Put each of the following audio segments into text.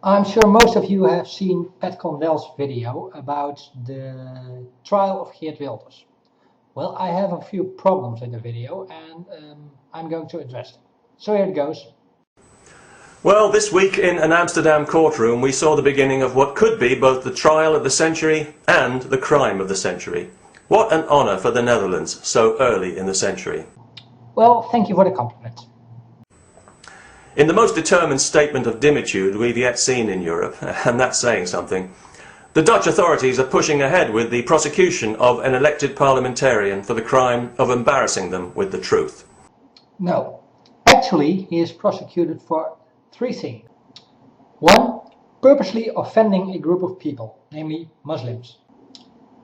I'm sure most of you have seen Pat Condell's video about the trial of Geert Wilders. Well, I have a few problems with the video and I'm going to address them. So here it goes. Well, this week in an Amsterdam courtroom we saw the beginning of what could be both the trial of the century and the crime of the century. What an honour for the Netherlands so early in the century. Well, thank you for the compliment. In the most determined statement of dimitude we've yet seen in Europe, and that's saying something, the Dutch authorities are pushing ahead with the prosecution of an elected parliamentarian for the crime of embarrassing them with the truth. No, actually he is prosecuted for three things. One, purposely offending a group of people, namely Muslims.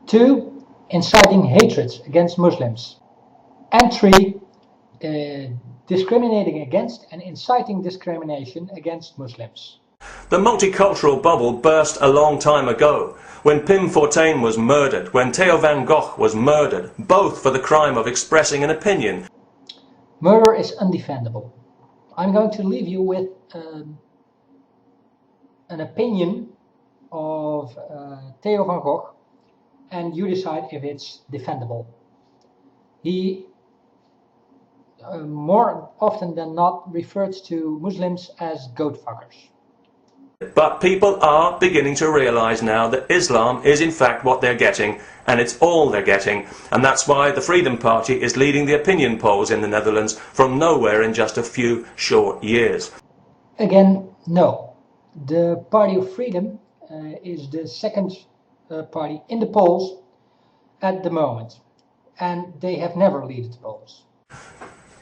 Two, inciting hatred against Muslims. And three, discriminating against and inciting discrimination against Muslims. The multicultural bubble burst a long time ago, when Pim Fortuyn was murdered, when Theo van Gogh was murdered, both for the crime of expressing an opinion. Murder is undefendable. I'm going to leave you with an opinion of Theo van Gogh, and you decide if it's defendable. He more often than not referred to Muslims as goat fuckers. But people are beginning to realise now that Islam is in fact what they're getting, and it's all they're getting, and that's why the Freedom Party is leading the opinion polls in the Netherlands from nowhere in just a few short years. Again, no. The Party of Freedom is the second party in the polls at the moment, and they have never led the polls.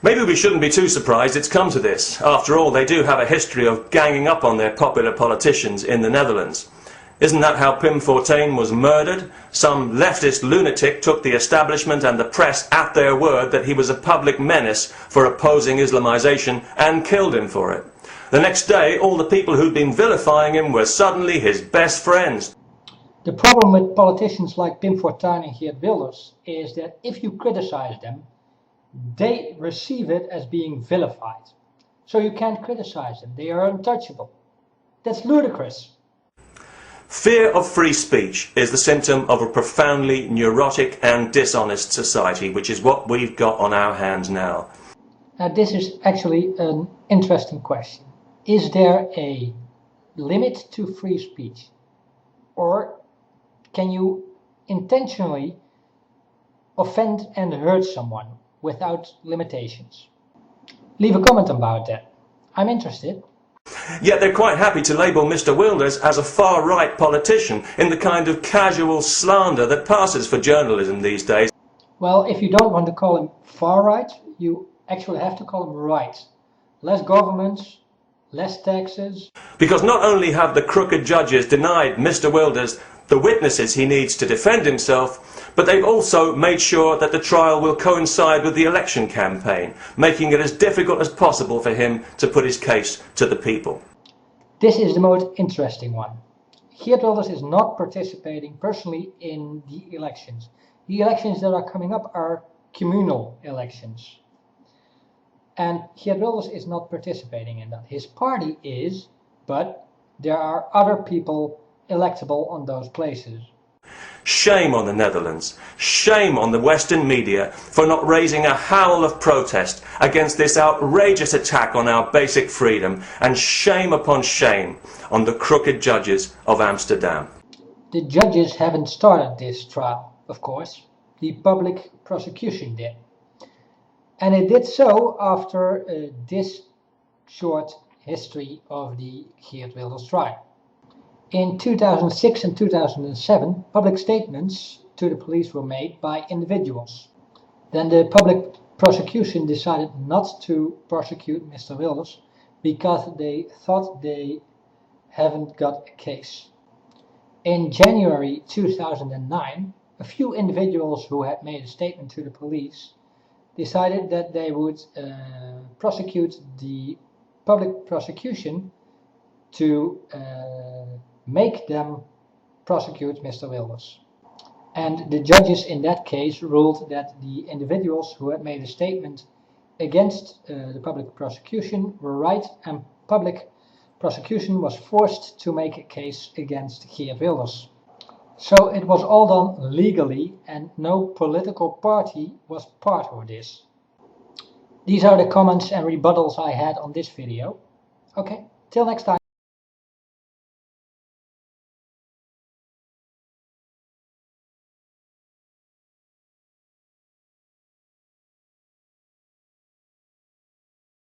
Maybe we shouldn't be too surprised it's come to this. After all, they do have a history of ganging up on their popular politicians in the Netherlands. Isn't that how Pim Fortuyn was murdered? Some leftist lunatic took the establishment and the press at their word that he was a public menace for opposing Islamisation and killed him for it. The next day, all the people who'd been vilifying him were suddenly his best friends. The problem with politicians like Pim Fortuyn and Geert Wilders is that if you criticize them, they receive it as being vilified. So you can't criticize them. They are untouchable. That's ludicrous. Fear of free speech is the symptom of a profoundly neurotic and dishonest society, which is what we've got on our hands now. Now this is actually an interesting question. Is there a limit to free speech? Or can you intentionally offend and hurt someone without limitations? Leave a comment about that. I'm interested. Yet they're quite happy to label Mr. Wilders as a far-right politician in the kind of casual slander that passes for journalism these days. Well, if you don't want to call him far-right, you actually have to call him right. Less governments, less taxes. Because not only have the crooked judges denied Mr. Wilders the witnesses he needs to defend himself, but they've also made sure that the trial will coincide with the election campaign, making it as difficult as possible for him to put his case to the people. This is the most interesting one. Geert Wilders is not participating personally in the elections. The elections that are coming up are communal elections. And Geert Wilders is not participating in that. His party is, but there are other people electable on those places. Shame on the Netherlands, shame on the Western media for not raising a howl of protest against this outrageous attack on our basic freedom, and shame upon shame on the crooked judges of Amsterdam. The judges haven't started this trial, of course. The public prosecution did. And it did so after this short history of the Geert Wilders trial. In 2006 and 2007, public statements to the police were made by individuals. Then the public prosecution decided not to prosecute Mr. Wilders because they thought they haven't got a case. In January 2009, a few individuals who had made a statement to the police decided that they would prosecute the public prosecution to make them prosecute Mr. Wilders. And the judges in that case ruled that the individuals who had made a statement against the public prosecution were right, and public prosecution was forced to make a case against Geert Wilders. So it was all done legally and no political party was part of this. These are the comments and rebuttals I had on this video. Okay, till next time.